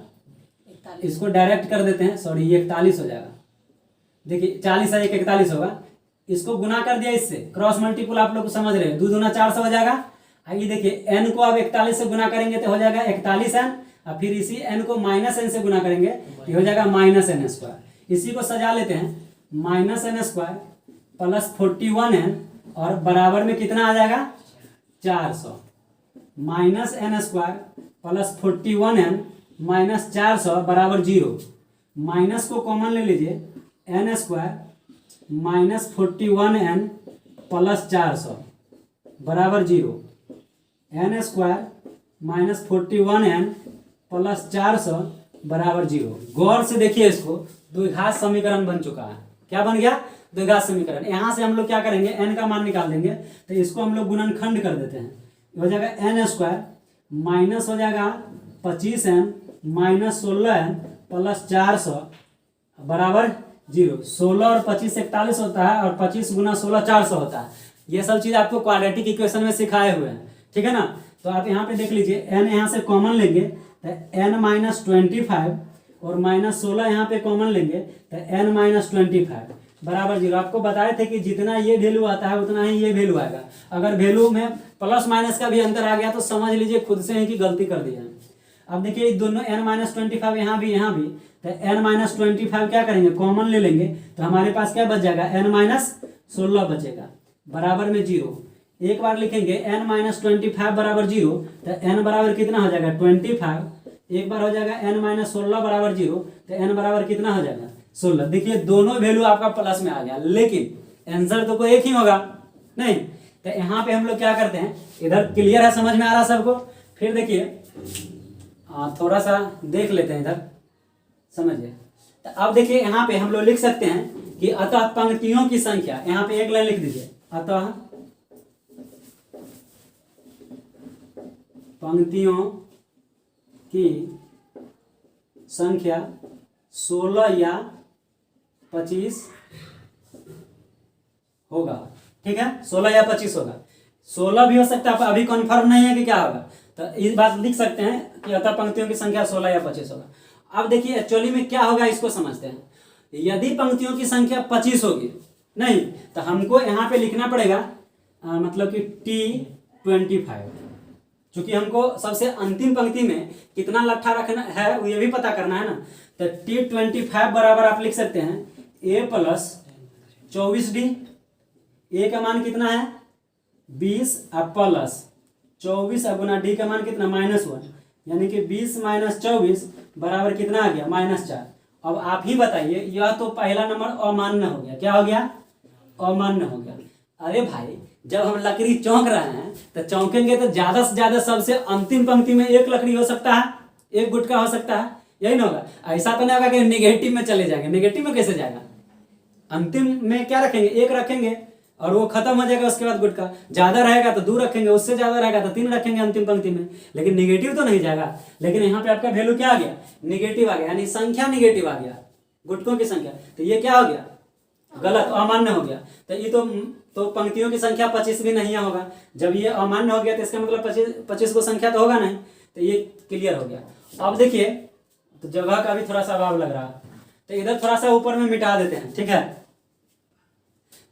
इसको डायरेक्ट कर देते हैं, सॉरी ये 41 हो जाएगा। देखिए 40 है 41 होगा, इसको गुना कर दिया इससे, क्रॉस मल्टीपल आप लोग समझ रहे हैं, 2 दूना 400 हो जाएगा। आइए देखिए n को अब 41 से गुना करेंगे तो हो जाएगा 41n, और फिर इसी n को -n से गुना करेंगे तो हो जाएगा -n²। इसी को सजा लेते हैं, -n² प्लस 41n और बराबर में कितना आ जाएगा 400, -n² प्लस 41n माइनस 400 बराबर 0। माइनस को कॉमन ले लीजिए, n² माइनस 41n प्लस 400 बराबर 0, n² माइनस 41n प्लस 400 बराबर 0। गौर से देखिए, इसको द्विघात समीकरण बन चुका है। क्या बन गया? द्विघात समीकरण। यहाँ से हम लोग क्या करेंगे, n का मान निकाल देंगे, तो इसको हम लोग गुणनखंड कर देते हैं, हो जाएगा n² माइनस हो जाएगा 25n माइनस 16n प्लस 400 बराबर 0। 16 और 25 41 होता है और 25 गुना 16 400 होता है। ये सब चीज़ आपको क्वाड्रेटिक इक्वेशन में सिखाए हुए हैं। ठीक है ना? तो आप यहाँ पे देख लीजिए, n यहाँ से कॉमन लेंगे तो n -25 और -16 यहाँ पे कॉमन लेंगे तो n-25 बराबर 0। आपको बताए थे कि जितना ये वैल्यू आता है उतना ही ये वैल्यू आएगा। अगर वैल्यू में प्लस माइनस का भी अंतर आ गया तो समझ लीजिए खुद से ही कि गलती कर दिया है। अब देखिए दोनों n-25 यहाँ भी तो n-25 क्या करेंगे, कॉमन ले लेंगे तो हमारे पास क्या बच जाएगा, n-16 बचेगा बराबर में 0। एक बार लिखेंगे n-25 बराबर 0 तो n बराबर कितना हो जाएगा 25। एक बार हो जाएगा n-16 बराबर 0 तो n बराबर कितना हो जाएगा 16। देखिए दोनों वैल्यू आपका प्लस में आ गया, लेकिन आंसर तो कोई एक ही होगा नहीं। तो यहाँ पे हम लोग क्या करते हैं, इधर क्लियर है, समझ में आ रहा सबको। फिर देखिए थोड़ा सा देख लेते हैं इधर, समझिए। तो अब देखिए यहाँ पे हम लोग लिख सकते हैं कि अतः पंक्तियों की संख्या, यहाँ पे एक लाइन लिख दीजिए, अतः पंक्तियों की संख्या 16 या 25 होगा। ठीक है, 16 या 25 होगा। 16 भी हो सकता है, अभी कन्फर्म नहीं है कि क्या होगा, तो इस बात लिख सकते हैं कि अतः पंक्तियों की संख्या 16 या 25 होगा। अब देखिए एक्चुअली में क्या होगा इसको समझते हैं। यदि पंक्तियों की संख्या 25 होगी नहीं तो हमको यहाँ पे लिखना पड़ेगा मतलब कि T25, क्योंकि हमको सबसे अंतिम पंक्ति में कितना लट्ठा रखना है वो ये भी पता करना है ना। तो T25 बराबर आप लिख सकते हैं A प्लस 24D। ए का मान कितना है 20 अब प्लस 24 अब गुना डी का मान कितना -1, यानी कि 20 - 24 बराबर कितना आ गया -4। अब आप ही बताइए, यह तो पहला नंबर अमान्य हो गया। क्या हो गया, अमान्य हो गया। अरे भाई जब हम लकड़ी चौंक रहे हैं तो चौंकेंगे तो ज्यादा से ज्यादा सबसे अंतिम पंक्ति में एक लकड़ी हो सकता है, एक गुटका हो सकता है, यही ना होगा। ऐसा तो नहीं होगा कि निगेटिव में चले जाएंगे। निगेटिव में कैसे जाएगा, अंतिम में क्या रखेंगे, एक रखेंगे और वो खत्म हो जाएगा। उसके बाद गुटका ज्यादा रहेगा तो 2 रखेंगे, उससे ज्यादा रहेगा तो 3 रखेंगे अंतिम पंक्ति में, लेकिन निगेटिव तो नहीं जाएगा। लेकिन यहाँ पे आपका वैल्यू क्या आ गया, निगेटिव आ गया, यानी संख्या निगेटिव आ गया, गुटकों की संख्या। तो ये क्या हो गया, गलत, अमान्य हो गया। तो ये तो पंक्तियों की संख्या 25 भी नहीं होगा। जब ये अमान्य हो गया तो इसका मतलब 25 को संख्या तो होगा नहीं। तो ये क्लियर हो गया। अब देखिए तो जगह का भी थोड़ा सा अभाव लग रहा है, तो इधर थोड़ा सा ऊपर में मिटा देते हैं। ठीक है,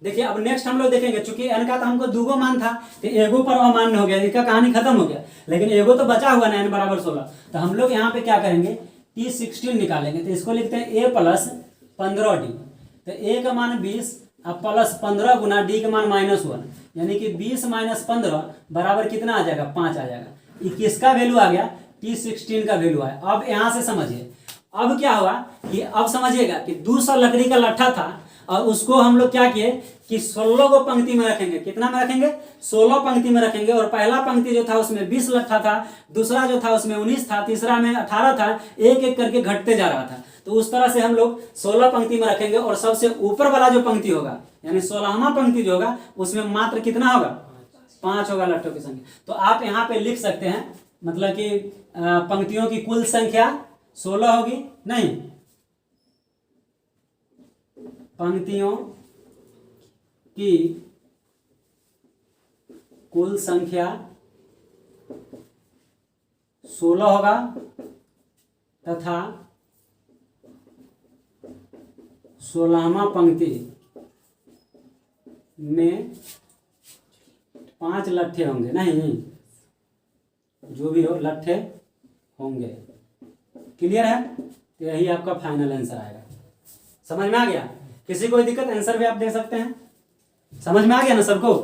देखिए अब नेक्स्ट हम लोग देखेंगे, चूंकि n का तो हमको 2 मान था तो एगो पर अमान्य हो गया, इसका कहानी खत्म हो गया। लेकिन एगो तो बचा हुआ ना, n बराबर 16। तो हम लोग यहाँ पे क्या करेंगे, T16 निकालेंगे। तो इसको लिखते हैं a प्लस 15D। तो a का मान 20 अब प्लस 15 गुना d का मान -1, यानी कि 20 - 15 बराबर कितना आ जाएगा, 5 आ जाएगा। ये किसका वैल्यू आ गया, T16 का वैल्यू है। अब यहाँ से समझिए, अब क्या हुआ कि अब समझिएगा कि 200 लकड़ी का लट्ठा था और उसको हम लोग क्या किए कि 16 को पंक्ति में रखेंगे। कितना में रखेंगे, 16 पंक्ति में रखेंगे। और पहला पंक्ति जो था उसमें 20 लट्ठा था, दूसरा जो था उसमें 19 था, तीसरा में 18 था, एक एक करके घटते जा रहा था। तो उस तरह से हम लोग 16 पंक्ति में रखेंगे और सबसे ऊपर वाला जो पंक्ति होगा यानी 16वां पंक्ति जो होगा उसमें मात्र कितना होगा, 5 होगा लट्ठों की संख्या। तो आप यहाँ पे लिख सकते हैं मतलब कि पंक्तियों की कुल संख्या 16 होगी, नहीं, पंक्तियों की कुल संख्या 16 होगा तथा 16वां पंक्ति में 5 लट्ठे होंगे, नहीं जो भी हो लट्ठे होंगे। क्लियर है, तो यही आपका फाइनल आंसर आएगा। समझ में आ गया, किसी कोई दिक्कत, आंसर भी आप दे सकते हैं। समझ में आ गया ना सबको।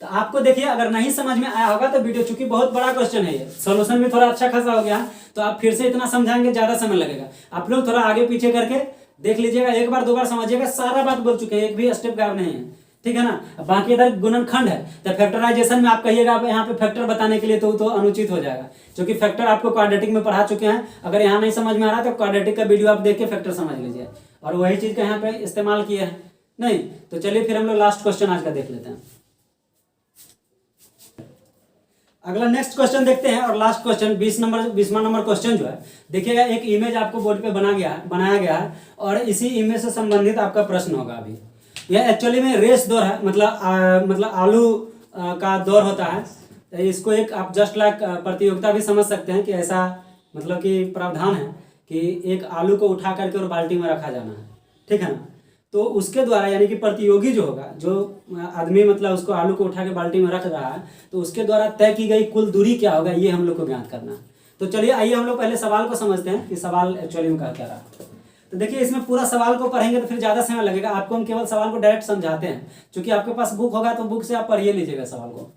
तो आपको देखिए अगर नहीं समझ में आया होगा तो वीडियो, चूंकि बहुत बड़ा क्वेश्चन है ये, सोल्यूशन भी थोड़ा अच्छा खासा हो गया, तो आप फिर से इतना समझाएंगे ज्यादा समय लगेगा। आप लोग थोड़ा आगे पीछे करके देख लीजिएगा, एक बार 2 बार समझिएगा, सारा बात बोल चुके हैं, एक भी स्टेप गायब नहीं है। ठीक है ना। बाकी इधर गुणनखंड है तो फैक्टराइजेशन में आप कहिएगा आप यहाँ पे फैक्टर बताने के लिए तो अनुचित हो जाएगा, क्योंकि फैक्टर आपको क्वाड्रेटिक में पढ़ा चुके हैं। अगर यहाँ नहीं समझ में आ रहा तो क्वाड्रेटिक का वीडियो आप देख के फैक्टर समझ लीजिए, और वही चीज का यहाँ पे इस्तेमाल किया है। नहीं तो चलिए फिर हम लोग लास्ट क्वेश्चन आज का देख लेते हैं। अगला नेक्स्ट क्वेश्चन देखते हैं, और लास्ट क्वेश्चन 20वां नंबर क्वेश्चन जो है, देखिएगा एक इमेज आपको बोर्ड पे बनाया गया है और इसी इमेज से संबंधित आपका प्रश्न होगा। अभी यह एक्चुअली में रेस दौर है, मतलब आलू का दौर होता है। तो इसको एक आप जस्ट लाइक प्रतियोगिता भी समझ सकते हैं कि ऐसा मतलब कि प्रावधान है कि एक आलू को उठा करके और बाल्टी में रखा जाना है, ठीक है ना। तो उसके द्वारा यानी कि प्रतियोगी जो होगा, जो आदमी मतलब उसको आलू को उठा के बाल्टी में रख रहा है, तो उसके द्वारा तय की गई कुल दूरी क्या होगा, ये हम लोग को ज्ञात करना है। तो चलिए आइए हम लोग पहले सवाल को समझते हैं कि सवाल एक्चुअली में क्या रहा। तो देखिए इसमें पूरा सवाल को पढ़ेंगे तो फिर ज़्यादा समय लगेगा, आपको हम केवल सवाल को डायरेक्ट समझाते हैं। क्योंकि आपके पास बुक होगा तो बुक से आप पढ़िए लीजिएगा सवाल को।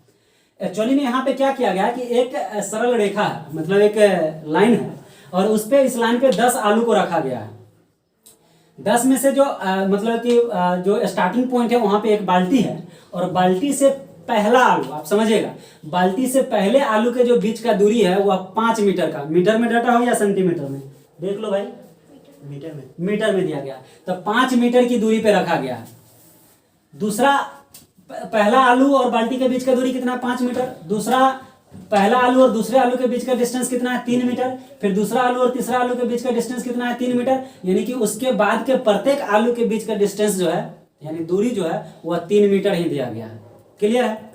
एक्चुअली में यहाँ पे क्या किया गया है कि एक सरल रेखा है, मतलब एक लाइन है, और उस पर इस लाइन पे 10 आलू को रखा गया है। 10 में से जो मतलब कि जो स्टार्टिंग पॉइंट है वहां पे एक बाल्टी है, और बाल्टी से पहला आलू, आप समझिएगा, बाल्टी से पहले आलू के जो बीच का दूरी है वह 5 मीटर का, मीटर में डाटा हो या सेंटीमीटर में, देख लो भाई, मीटर में दिया गया। तो 5 मीटर की दूरी पे रखा गया है। दूसरा, पहला आलू और बाल्टी के बीच का दूरी कितना है, 5 मीटर। दूसरा, पहला आलू और दूसरे आलू के बीच का डिस्टेंस कितना है, 3 मीटर। फिर दूसरा आलू और तीसरा आलू के बीच का डिस्टेंस कितना है, 3 मीटर। यानी कि उसके बाद के प्रत्येक आलू के बीच का डिस्टेंस जो है, यानी दूरी जो है वह 3 मीटर ही दिया गया है। क्लियर है।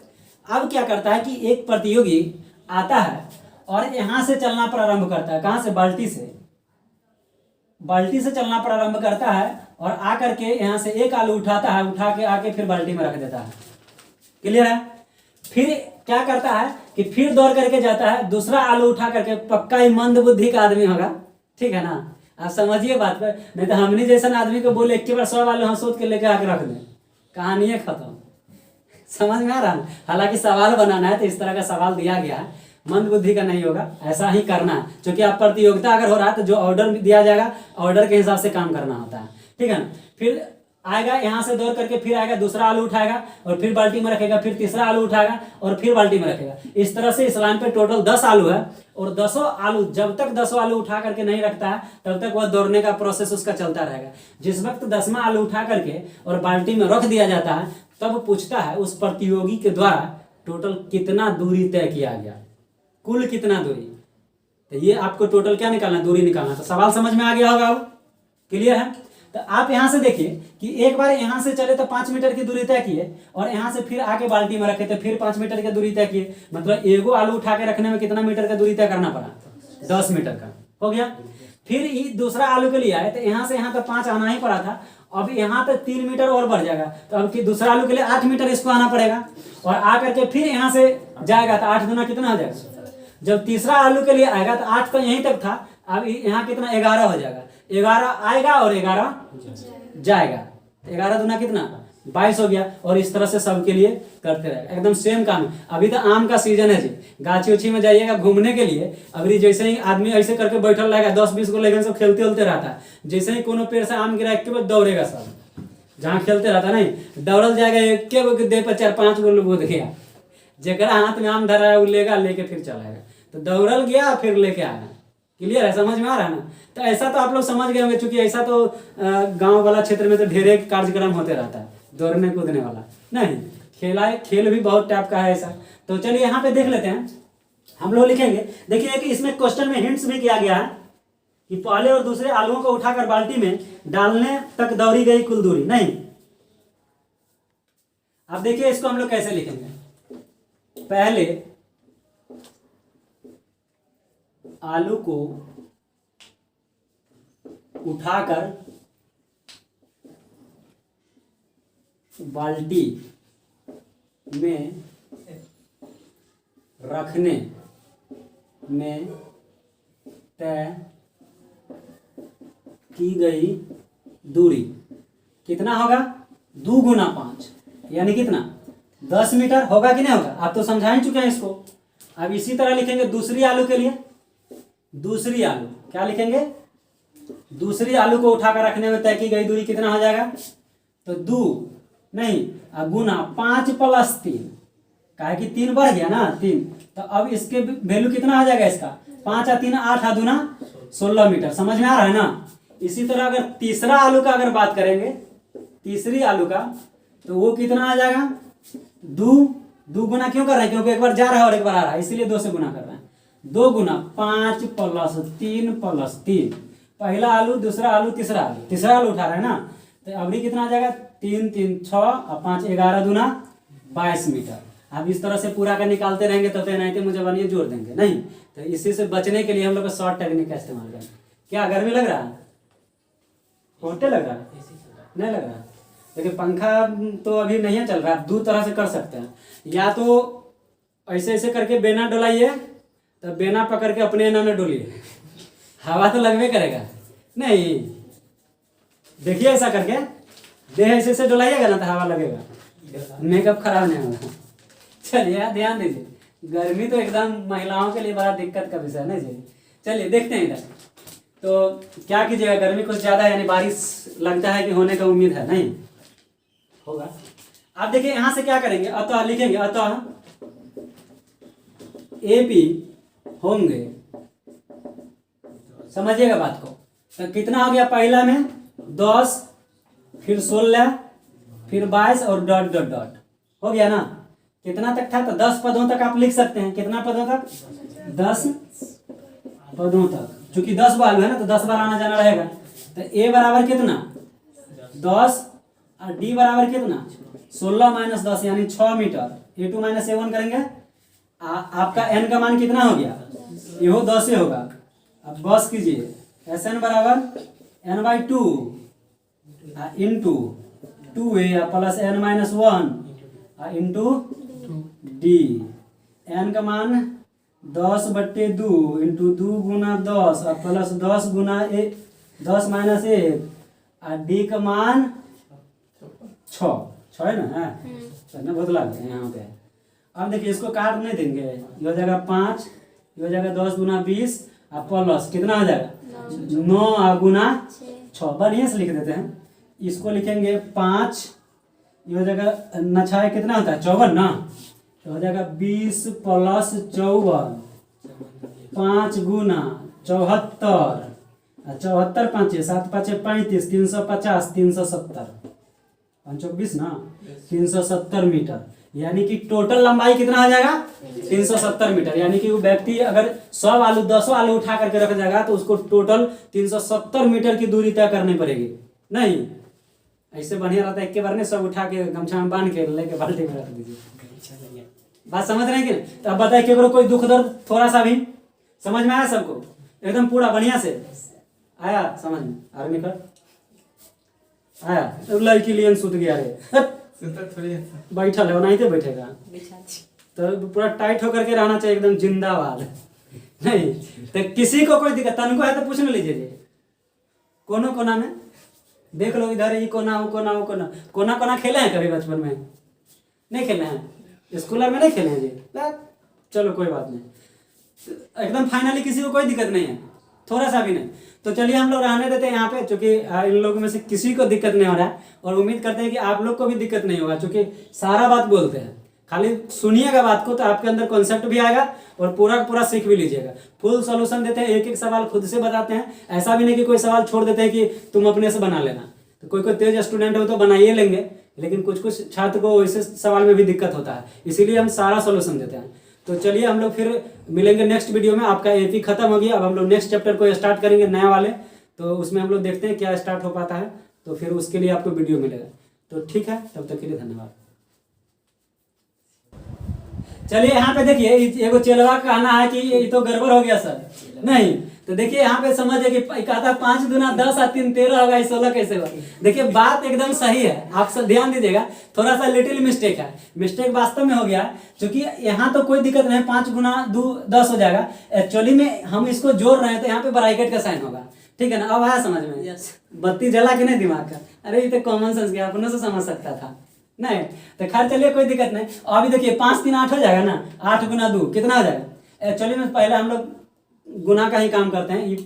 अब क्या करता है कि एक प्रतियोगी आता है और यहां से चलना प्रारंभ करता है। कहां से, बाल्टी से। बाल्टी से चलना प्रारंभ करता है और आकर के यहां से एक आलू उठाता है, उठा के आके फिर बाल्टी में रख देता है। क्लियर है। फिर क्या करता है कि फिर दौड़ करके जाता है, दूसरा आलू उठा करके, पक्का ही मंद बुद्धि का आदमी होगा, ठीक है ना, आप समझिए बात पर, नहीं तो हमने जैसा आदमी को बोले एक बार 100 आलू हम सोच के लेके आके रख दें, कहानी है खत्म। समझ में आ रहा है। हालांकि सवाल बनाना है तो इस तरह का सवाल दिया गया है, मंद बुद्धि का नहीं होगा, ऐसा ही करना है। क्योंकि आप प्रतियोगिता अगर हो रहा है तो जो ऑर्डर दिया जाएगा ऑर्डर के हिसाब से काम करना होता है, ठीक है ना। फिर आएगा यहां से दौड़ करके, फिर आएगा दूसरा आलू उठाएगा और फिर बाल्टी में रखेगा, फिर तीसरा आलू उठाएगा और फिर बाल्टी में रखेगा। इस तरह से इस लाइन पे टोटल 10 आलू है, और 10 आलू, जब तक 10 आलू उठा करके नहीं रखता है तब तक वह दौड़ने का प्रोसेस उसका चलता रहेगा। जिस वक्त 10वां आलू उठा करके और बाल्टी में रख दिया जाता है, तब पूछता है उस प्रतियोगी के द्वारा टोटल कितना दूरी तय किया गया, कुल कितना दूरी। तो ये आपको टोटल क्या निकालना, दूरी निकालना। तो सवाल समझ में आ गया होगा, अब क्लियर है। तो आप यहां से देखिए कि एक बार यहां से चले तो 5 मीटर की दूरी तय किए, और यहां से फिर आके बाल्टी में रखे तो फिर 5 मीटर की दूरी तय किए। मतलब एगो आलू उठा के रखने में कितना मीटर का दूरी तय करना पड़ा, 10 मीटर का हो गया। फिर दूसरा आलू के लिए आए तो यहां से यहां तक 5 आना ही पड़ा था, अब यहाँ तक 3 मीटर और बढ़ जाएगा। तो अब दूसरा आलू के लिए 8 मीटर इसको आना पड़ेगा, और आकर के फिर यहाँ से जाएगा तो 8 गुना कितना हो जाएगा। जब तीसरा आलू के लिए आएगा तो 8 तो यहीं तक था, अब यहाँ कितना 11 हो जाएगा। 11 आएगा और 11 जाएगा, 11 दूना कितना 22 हो गया। और इस तरह से सबके लिए करते रहेगा, एकदम सेम काम है। अभी तो आम का सीजन है जी, गाछी उछी में जाइएगा घूमने के लिए, अभी जैसे ही आदमी ऐसे करके बैठल रहेगा, 10-20 को लेकर सब खेलते उलते रहता है। जैसे ही कोनो पेड़ से आम गिरा एक के बाद दौड़ेगा सब, जहाँ खेलते रहता नहीं दौड़ल जाएगा, एक के देह पर 4-5 गो लोग गया, जरा हाथ में आम धरा है वो लेगा, लेके फिर चलाएगा। तो दौड़ल गया फिर लेके आया। क्लियर है, समझ में आ रहा है ना। तो ऐसा तो आप लोग समझ गए होंगे, क्योंकि ऐसा तो गांव वाला क्षेत्र में तो ढेरे कार्यक्रम होते रहता है, दौड़ने कूदने वाला नहीं, खेल भी बहुत टाइप का है ऐसा। तो चलिए यहाँ पे देख लेते हैं, हम लोग लिखेंगे। देखिए कि इसमें क्वेश्चन में हिंट्स भी किया गया है कि पहले और दूसरे आलुओं को उठाकर बाल्टी में डालने तक दौड़ी गई कुल दूरी नहीं। अब देखिए इसको हम लोग कैसे लिखेंगे। पहले आलू को उठाकर बाल्टी में रखने में तय की गई दूरी कितना होगा, 2 गुना 5 यानी कितना 10 मीटर होगा कि नहीं होगा। आप तो समझा ही चुके हैं इसको। अब इसी तरह लिखेंगे दूसरी आलू के लिए। दूसरी आलू क्या लिखेंगे, दूसरी आलू को उठाकर रखने में तय की गई दूरी कितना हो जाएगा, तो 2 नहीं गुना 5 + 3, काहे कि 3 बढ़ गया ना 3। तो अब इसके वैल्यू कितना आ जाएगा इसका, 5 और 3 8 और 2 16 मीटर। समझ में आ रहा है ना। इसी तरह अगर तीसरा आलू का अगर बात करेंगे, तीसरी आलू का, तो वो कितना आ जाएगा, 2 गुना क्यों कर रहे हैं, क्योंकि एक बार जा रहा है और एक बार आ रहा है, इसीलिए 2 से गुना कर रहे हैं। 2 गुना 5 + 3 + 3, पहला आलू दूसरा आलू तीसरा आलू उठा रहा है ना। तो अभी कितना आ जाएगा, 3 3 6 और 5 11 दूना 22 मीटर। अब इस तरह से पूरा का निकालते रहेंगे तो नहीं तो मुझे बनिए जोड़ देंगे नहीं। तो इसी से बचने के लिए हम लोग शॉर्ट टेक्निक का इस्तेमाल करें। क्या गर्मी लग रहा है? होते लग रहा है? नहीं लग रहा। देखिए पंखा तो अभी नहीं चल रहा, दो तरह से कर सकते हैं। या तो ऐसे ऐसे करके बेना डोलाइए, तो बेना पकड़ के अपने एना में डोलिए, हवा तो लगवे करेगा। नहीं, देखिए ऐसा करके देह ऐसे ऐसे डोलाइएगा ना तो हवा लगेगा, मेकअप खराब नहीं होगा। चलिए ध्यान दीजिए, गर्मी तो एकदम महिलाओं के लिए बड़ा दिक्कत का विषय है ना जी। चलिए देखते हैं इधर। तो क्या कीजिएगा, गर्मी कुछ ज़्यादा है, यानी बारिश लगता है कि होने का उम्मीद है, नहीं होगा। आप देखिए यहाँ से क्या करेंगे, अतः लिखेंगे, अतः एपी होंगे, समझिएगा बात को। तो कितना हो गया, पहला में 10, फिर 16, फिर 22 और डॉट डॉट डॉट हो गया ना। कितना तक था, तो 10 पदों तक आप लिख सकते हैं। कितना पदों तक? 10 पदों तक। चूंकि 10 बार है ना, तो 10 बार आना जाना रहेगा। तो ए बराबर कितना, 10, और डी बराबर कितना, 16 माइनस 10 यानी 6 मीटर। A2 माइनस A1 करेंगे, आपका n का मान कितना हो गया, ये 10 से होगा। अब बस कीजिए, Sn बराबर n/2 into 2a plus n-1 into D. n का मान 10/2 इंटू 2 गुना 10 और प्लस 10 गुना 10 माइनस 1 और डी का मान 6 है ना। है बहुत लग गया यहाँ पे। अब देखिए इसको काट नहीं देंगे, ये हो जाएगा 5, ये हो जाएगा 10 गुना 20 और प्लस कितना हो जाएगा 9 गुना 6। बढ़िया से लिख देते हैं, इसको लिखेंगे 5, ये हो जाएगा नछाए कितना होता है 54 ना, तो हो जाएगा 20 प्लस 54, 5 गुना 74, 74 5 7 5 35, 350, 370, 524 ना, 370 मीटर। यानी कि टोटल लंबाई कितना हो जाएगा 370 मीटर। यानी कि वो व्यक्ति अगर 100 आलू 100 आलू उठा करके रख जाएगा तो उसको टोटल 370 मीटर की दूरी तय करनी पड़ेगी। नहीं ऐसे बढ़िया रहता है, एक के बार में सब उठा के गमछा में बांध के लेके बाल्टी में रख दीजिए। बात समझ रहे हैं कि? तो अब बताइए कि कोई दुख दर्द थोड़ा सा भी समझ में आया सबको, एकदम पूरा बढ़िया से आया समझ में? आर्मी का आया, लड़की लिए सुत गया रे, बैठा है नहीं तो बैठेगा, तो पूरा टाइट होकर के रहना चाहिए एकदम जिंदाबाद। नहीं तो किसी को कोई दिक्कत तनको है तो पूछ न लीजिए, कोनो कोना में देख लो, इधर ही कोना वो कोना वो कोना। कोना कोना खेले हैं कभी बचपन में? नहीं खेले हैं, स्कूलर में नहीं खेले हैं जी। चलो कोई बात नहीं, एकदम फाइनली किसी को कोई दिक्कत नहीं है, थोड़ा सा भी नहीं। तो चलिए हम लोग रहने देते हैं यहाँ पे, क्योंकि इन लोगों में से किसी को दिक्कत नहीं हो रहा है और उम्मीद करते हैं कि आप लोग को भी दिक्कत नहीं होगा, क्योंकि सारा बात बोलते हैं। खाली सुनिएगा बात को तो आपके अंदर कॉन्सेप्ट भी आएगा और पूरा का पूरा सीख भी लीजिएगा। फुल सॉल्यूशन देते हैं, एक एक सवाल खुद से बताते हैं। ऐसा भी नहीं कि कोई सवाल छोड़ देते हैं कि तुम अपने से बना लेना। तो कोई तेज स्टूडेंट हो तो बनाइए लेंगे, लेकिन कुछ कुछ छात्र को इस सवाल में भी दिक्कत होता है, इसीलिए हम सारा सॉल्यूशन देते हैं। तो चलिए हम लोग फिर मिलेंगे नेक्स्ट वीडियो में। आपका एपी खत्म हो गया, अब हम लोग नेक्स्ट चैप्टर को स्टार्ट करेंगे नया वाले, तो उसमें हम लोग देखते हैं क्या स्टार्ट हो पाता है, तो फिर उसके लिए आपको वीडियो मिलेगा। तो ठीक है, तब तक के लिए धन्यवाद। चलिए यहाँ पे देखिए, एगो चेलवा कहना है कि ये तो गड़बड़ हो गया सर, नहीं तो देखिए यहाँ पे समझिए कि कहता 5 दूना 10 और 3 13 होगा, 16 कैसे होगा। देखिए बात एकदम सही है, आप सब ध्यान दीजिएगा। थोड़ा सा लिटिल मिस्टेक है, मिस्टेक वास्तव में हो गया, क्योंकि यहाँ तो कोई दिक्कत नहीं, 5 गुना 2 10 हो जाएगा। एक्चुअली में हम इसको जोड़ रहे हैं तो यहाँ पे ब्रैकेट का साइन होगा, ठीक है ना। अब आया समझ में? बत्ती जला के नहीं दिमाग का, अरे ये तो कॉमन सेंस गया, अपने से समझ सकता था नहीं। तो खैर चलिए कोई दिक्कत नहीं। अभी देखिए 5 3 8 हो जाएगा ना, 8 गुना 2 कितना हो जाएगा। एक्चुअली में पहले हम लोग गुना का ही काम करते हैं,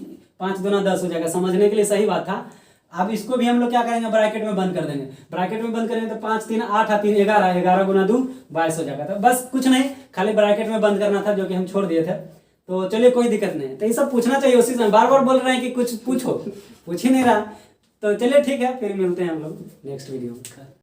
5 गुना 10 हो जाएगा, समझने के लिए सही बात था। अब इसको भी हम लोग क्या करेंगे, ब्रैकेट में बंद कर देंगे। ब्रैकेट में बंद करेंगे तो 5 3 8 और 3 11, 11 गुना 2 22 हो जाएगा। तो बस कुछ नहीं, खाली ब्रैकेट में बंद करना था, जो कि हम छोड़ दिए थे। तो चलिए कोई दिक्कत नहीं। तो ये सब पूछना चाहिए, उसी समय बार बार बोल रहे हैं कि कुछ पूछो, पूछ ही नहीं रहा। तो चलिए ठीक है, फिर मिलते हैं हम लोग नेक्स्ट वीडियो में।